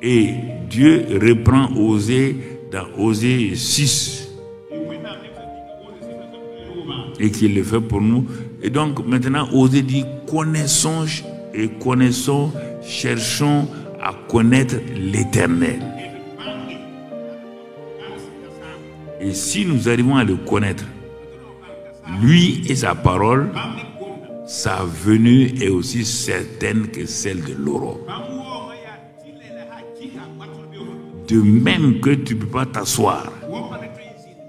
Et Dieu reprend Osée dans Osée 6. Et qu'il le fait pour nous. Et donc maintenant Osée dit connaissons et connaissons, cherchons à connaître l'Éternel. Et si nous arrivons à le connaître, lui et sa parole, sa venue est aussi certaine que celle de l'aurore. De même que tu ne peux pas t'asseoir,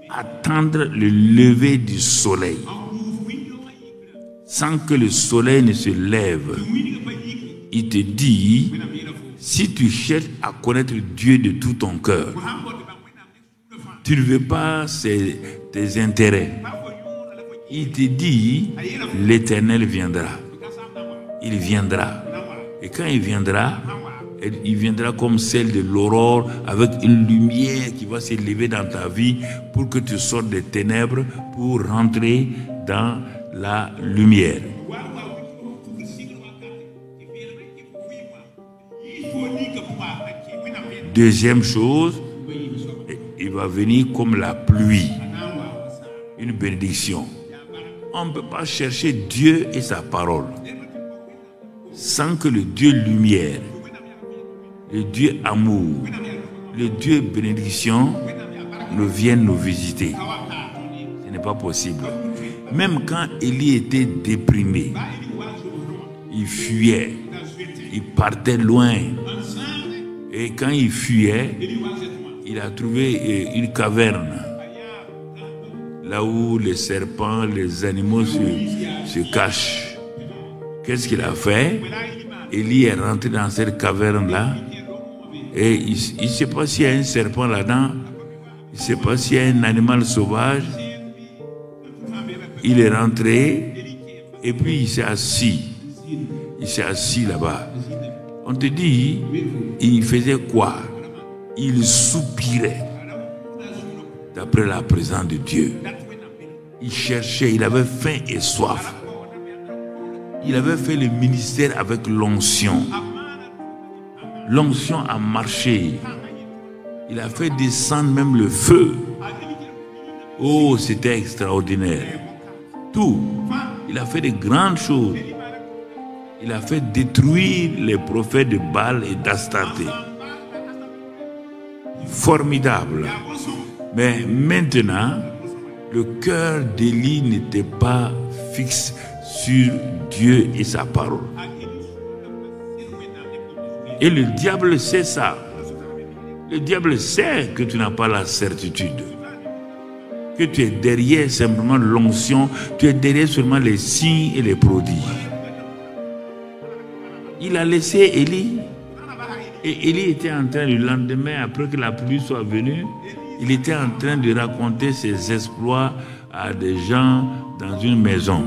attendre le lever du soleil, sans que le soleil ne se lève. Il te dit, si tu cherches à connaître Dieu de tout ton cœur, tu ne veux pas tes intérêts. Il te dit, l'Éternel viendra. Il viendra. Et quand il viendra comme celle de l'aurore, avec une lumière qui va s'élever dans ta vie pour que tu sortes des ténèbres pour rentrer dans la lumière. Deuxième chose, il va venir comme la pluie, une bénédiction. On ne peut pas chercher Dieu et sa parole sans que le Dieu lumière, le Dieu amour, le Dieu bénédiction ne vienne nous visiter. Ce n'est pas possible. Même quand Élie était déprimé, il fuyait, il partait loin. Et quand il fuyait, il a trouvé une caverne, là où les serpents, les animaux se cachent. Qu'est-ce qu'il a fait? Élie est rentré dans cette caverne-là, et il ne sait pas s'il y a un serpent là-dedans, il ne sait pas s'il y a un animal sauvage. Il est rentré, et puis il s'est assis. Il s'est assis là-bas. On te dit, il faisait quoi? Il soupirait d'après la présence de Dieu. Il cherchait, il avait faim et soif. Il avait fait le ministère avec l'onction. L'onction a marché. Il a fait descendre même le feu. Oh, c'était extraordinaire. Tout. Il a fait de grandes choses. Il a fait détruire les prophètes de Baal et d'Astarté. Formidable. Mais maintenant, le cœur d'Élie n'était pas fixe sur Dieu et sa parole. Et le diable sait ça. Le diable sait que tu n'as pas la certitude. Que tu es derrière simplement l'onction, tu es derrière seulement les signes et les prodiges. Il a laissé Élie. Et Élie était en train, le lendemain, après que la pluie soit venue, il était en train de raconter ses exploits à des gens dans une maison.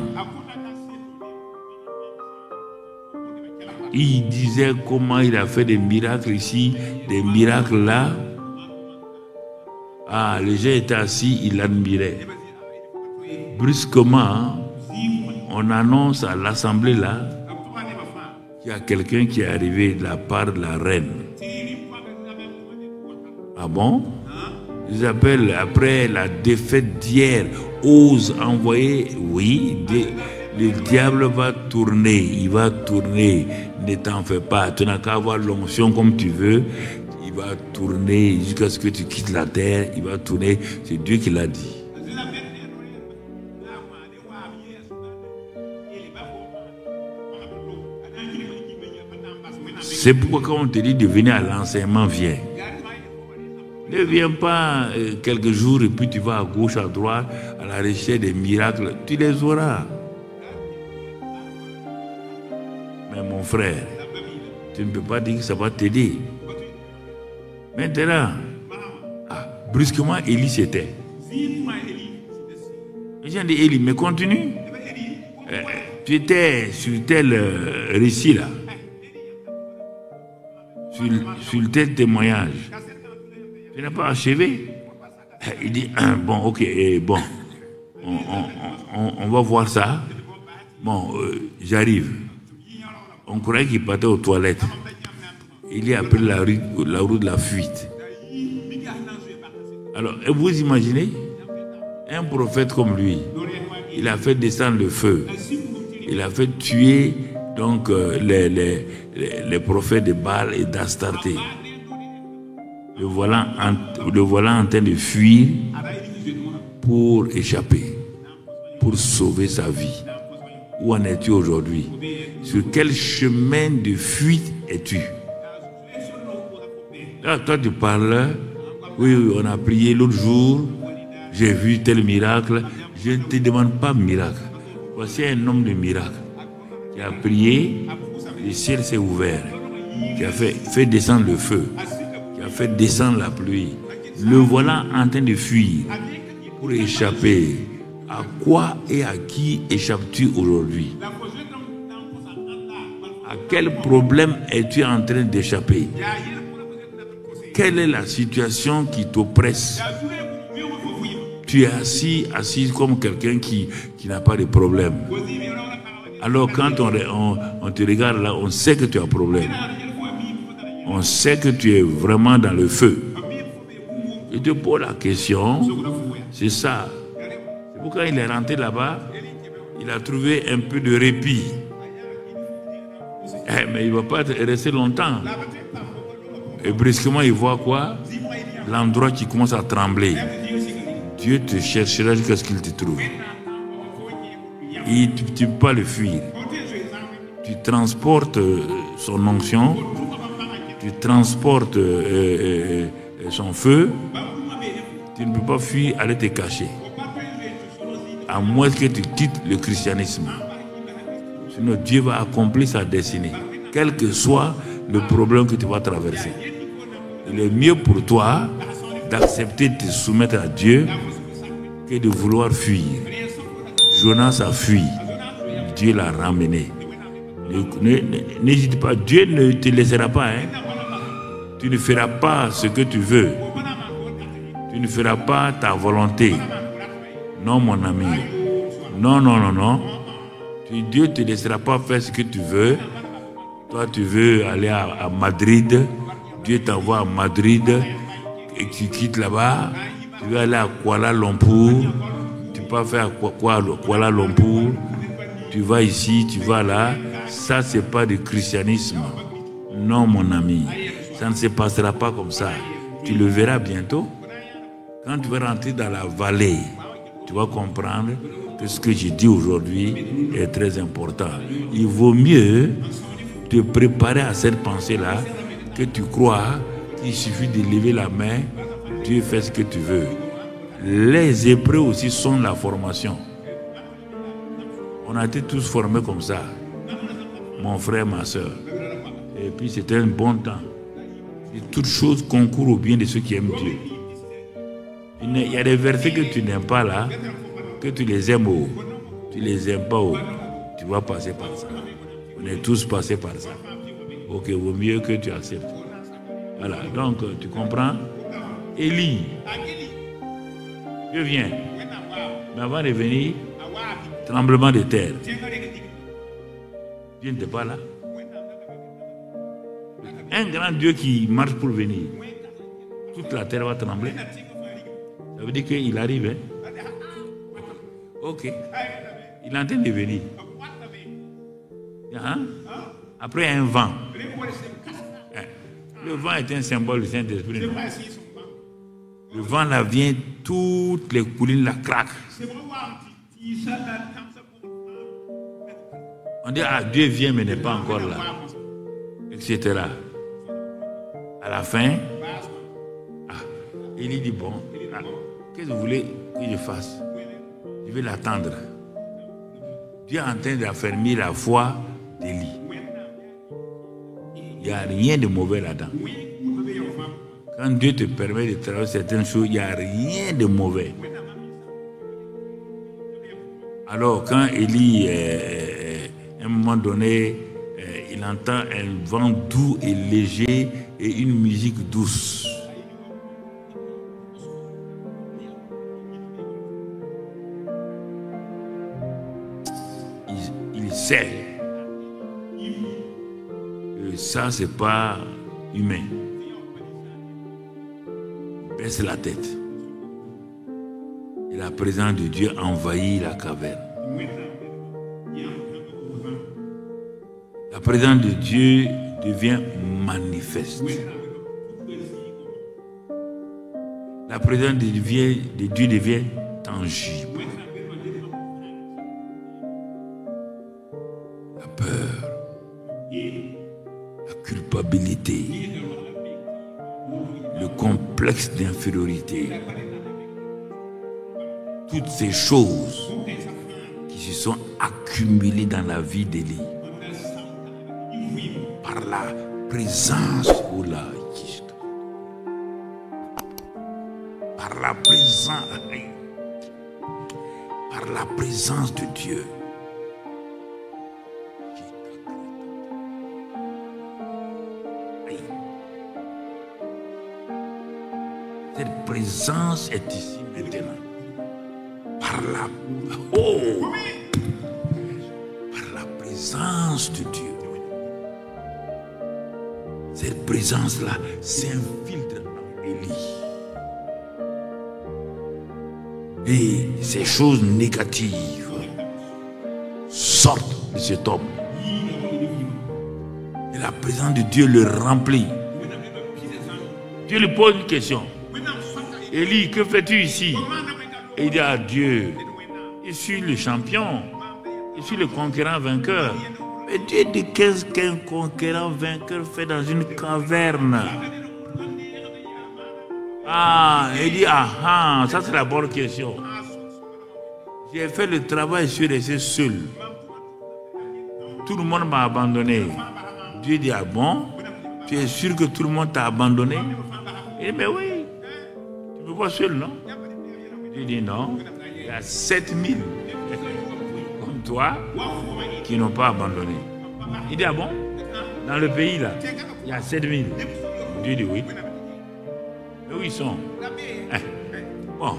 Il disait comment il a fait des miracles ici, des miracles là. Ah, les gens étaient assis, ils l'admiraient. Brusquement, on annonce à l'assemblée là qu'il y a quelqu'un qui est arrivé de la part de la reine. Ah bon? Ils appellent après la défaite d'hier, ose envoyer, oui, le diable va tourner, il va tourner, ne t'en fais pas, tu n'as qu'à avoir l'onction comme tu veux, il va tourner jusqu'à ce que tu quittes la terre, il va tourner, c'est Dieu qui l'a dit. C'est pourquoi quand on te dit de venir à l'enseignement, viens. Ne viens pas quelques jours et puis tu vas à gauche, à droite, à la recherche des miracles. Tu les auras. Mais mon frère, tu ne peux pas dire que ça va t'aider. Maintenant, brusquement, Élie s'était. Les gens disent, Élie, mais continue. Tu étais sur tel récit là. Sur tel témoignage. Tu n'as pas achevé. Il dit, bon, ok, bon, on va voir ça. Bon, j'arrive. On croyait qu'il partait aux toilettes. Il y a appelé la route de la fuite. Alors, vous imaginez, un prophète comme lui, il a fait descendre le feu. Il a fait tuer donc les prophètes de Baal et d'Astarté. Le voilà en train de fuir pour échapper, pour sauver sa vie. Où en es-tu aujourd'hui? Sur quel chemin de fuite es-tu? Là, toi, tu parles, oui, on a prié l'autre jour, j'ai vu tel miracle. Je ne te demande pas miracle. Voici un homme de miracle qui a prié, le ciel s'est ouvert, qui a fait descendre le feu, qui a fait descendre la pluie. Le voilà en train de fuir pour échapper. À quoi et à qui échappes-tu aujourd'hui? À quel problème es-tu en train d'échapper? Quelle est la situation qui t'oppresse? Tu es assis comme quelqu'un qui n'a pas de problème. Alors quand on te regarde là, on sait que tu as un problème. On sait que tu es vraiment dans le feu. Je te pose la question, c'est ça. C'est pourquoi il est rentré là-bas, il a trouvé un peu de répit. Mais il ne va pas rester longtemps. Et brusquement, il voit quoi? L'endroit qui commence à trembler. Dieu te cherchera jusqu'à ce qu'il te trouve. Et tu ne peux pas le fuir. Tu transportes son onction, tu transportes son feu. Tu ne peux pas fuir, aller te cacher. À moins que tu quittes le christianisme. Sinon, Dieu va accomplir sa destinée. Quel que soit le problème que tu vas traverser. Il est mieux pour toi d'accepter de te soumettre à Dieu que de vouloir fuir. Jonas a fui. Dieu l'a ramené. N'hésite pas. Dieu ne te laissera pas. Tu ne feras pas ce que tu veux. Tu ne feras pas ta volonté. Non, mon ami. Non, non, non, non. Dieu ne te laissera pas faire ce que tu veux. Toi, tu veux aller à Madrid. Dieu t'envoie à Madrid et tu quittes là-bas. Tu veux aller à Kuala Lumpur. Tu peux faire Kuala Lumpur. Tu vas ici, tu vas là. Ça, ce n'est pas du christianisme. Non, mon ami. Ça ne se passera pas comme ça. Tu le verras bientôt. Quand tu vas rentrer dans la vallée, tu vas comprendre que ce que je dis aujourd'hui est très important. Il vaut mieux te préparer à cette pensée-là que tu crois qu'il suffit de lever la main, Dieu fait ce que tu veux. Les Hébreux aussi sont la formation. On a été tous formés comme ça. Mon frère, ma soeur. Et puis c'était un bon temps. Et toutes choses concourent au bien de ceux qui aiment Dieu. Il y a des versets que tu n'aimes pas là, que tu les aimes haut. Tu les aimes pas haut. Tu vas passer par ça. On est tous passés par ça. Ok, vaut mieux que tu acceptes. Voilà, donc tu comprends? Élie, Dieu vient. Mais avant de venir, tremblement de terre. Dieu n'était pas là. Un grand Dieu qui marche pour venir. Toute la terre va trembler. Ça veut dire qu'il arrive. Hein? Ok. Il est en train de venir. Hein? Après un vent. Le vent est un symbole du Saint-Esprit. Le vent là vient, toutes les collines la craquent. On dit, ah, Dieu vient mais n'est pas encore là. Etc. À la fin, il dit, bon, qu'est-ce que vous voulez que je fasse? Je vais l'attendre. Dieu est en train d'affermir la foi d'Élie. Il n'y a rien de mauvais là-dedans. Quand Dieu te permet de travailler certaines choses, il n'y a rien de mauvais. Alors, quand Élie, à un moment donné, il entend un vent doux et léger et une musique douce. Il sait que ça, c'est pas humain. Baisse la tête. Et la présence de Dieu envahit la caverne. La présence de Dieu devient manifeste. La présence de Dieu devient tangible. La peur, la culpabilité, le complexe d'infériorité, toutes ces choses qui se sont accumulées dans la vie d'Élie par la présence de la par la présence de Dieu. Cette présence est ici maintenant. Par la présence de Dieu. Cette présence-là s'infiltre en Élie. Et ces choses négatives sortent de cet homme. Et la présence de Dieu le remplit. Dieu lui pose une question. Élie, que fais-tu ici? Et il dit à Dieu, je suis le champion, je suis le conquérant vainqueur. Mais Dieu dit qu'est-ce qu'un conquérant vainqueur fait dans une caverne? Il dit, ça c'est la bonne question. J'ai fait le travail, je suis resté seul. Tout le monde m'a abandonné. Dieu dit, ah bon? Tu es sûr que tout le monde t'a abandonné? Il dit, mais oui. Tu me vois seul, non? Dieu dit, non. Il y a 7000 comme toi qui n'ont pas abandonné. Il dit, ah bon? Dans le pays, là, il y a 7000. Dieu dit, oui. Mais où ils sont? Bon,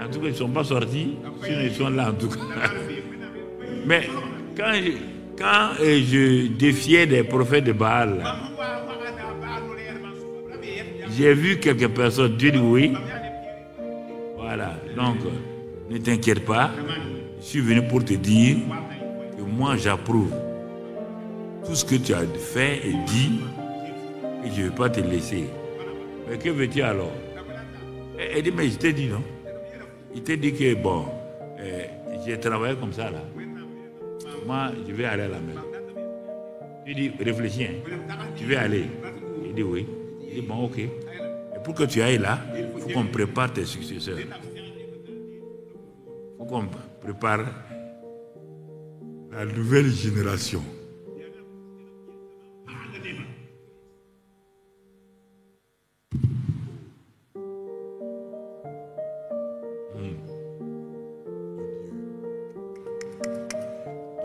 en tout cas, ils ne sont pas sortis. Sinon, ils sont là, en tout cas. Mais quand je défiais des prophètes de Baal, j'ai vu quelques personnes. Dieu dit oui. Voilà. Donc, ne t'inquiète pas. Je suis venu pour te dire que moi, j'approuve tout ce que tu as fait et dit. Et je ne vais pas te laisser. Mais que veux-tu alors? Elle dit, mais je t'ai dit, non? Il t'a dit que, bon, j'ai travaillé comme ça, là. Moi, je vais aller à la maison. Il dit, réfléchis, hein. Tu veux aller? Il dit, oui. Il dit, bon, ok. Mais pour que tu ailles là, il faut qu'on prépare tes successeurs. Il faut qu'on prépare la nouvelle génération.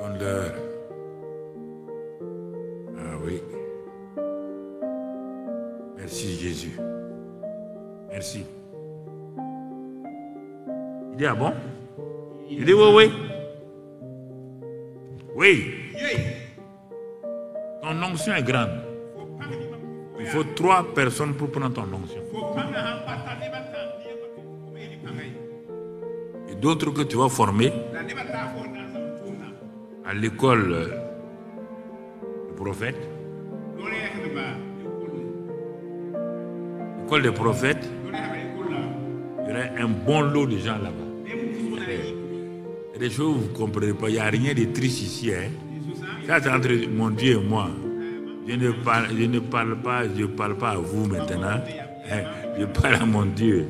Donne-leur. Ah oui. Merci Jésus. Merci. Il dit, ah bon? Il dit, oui, oui. Oui. Ton onction est grande. Il faut 3 personnes pour prendre ton onction. Et d'autres que tu vas former à l'école des prophètes. L'école des prophètes, il y aurait un bon lot de gens là-bas. Il y a des choses que vous ne comprenez pas. Il n'y a rien de triste ici. Hein. Ça, c'est entre mon Dieu et moi. Je ne parle pas à vous maintenant. Je parle à mon Dieu.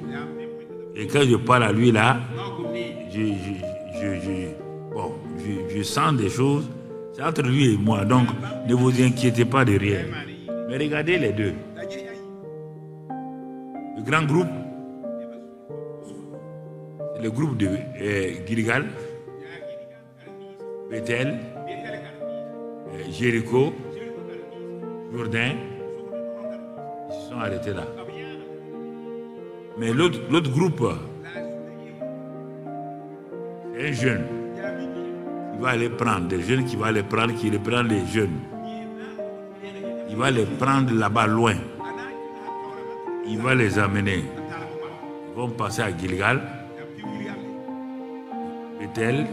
Et quand je parle à lui là, je sens des choses. C'est entre lui et moi. Donc, ne vous inquiétez pas de rien. Mais regardez les deux. Le grand groupe, c'est le groupe de Gilgal, Bethel, Jéricho, Jourdain. Ils se sont arrêtés là. Mais l'autre groupe, c'est un jeune qui va aller prendre, des jeunes qui va aller prendre, qui reprend les jeunes. Il va les prendre là-bas loin. Il va les amener. Ils vont passer à Gilgal, Bethel,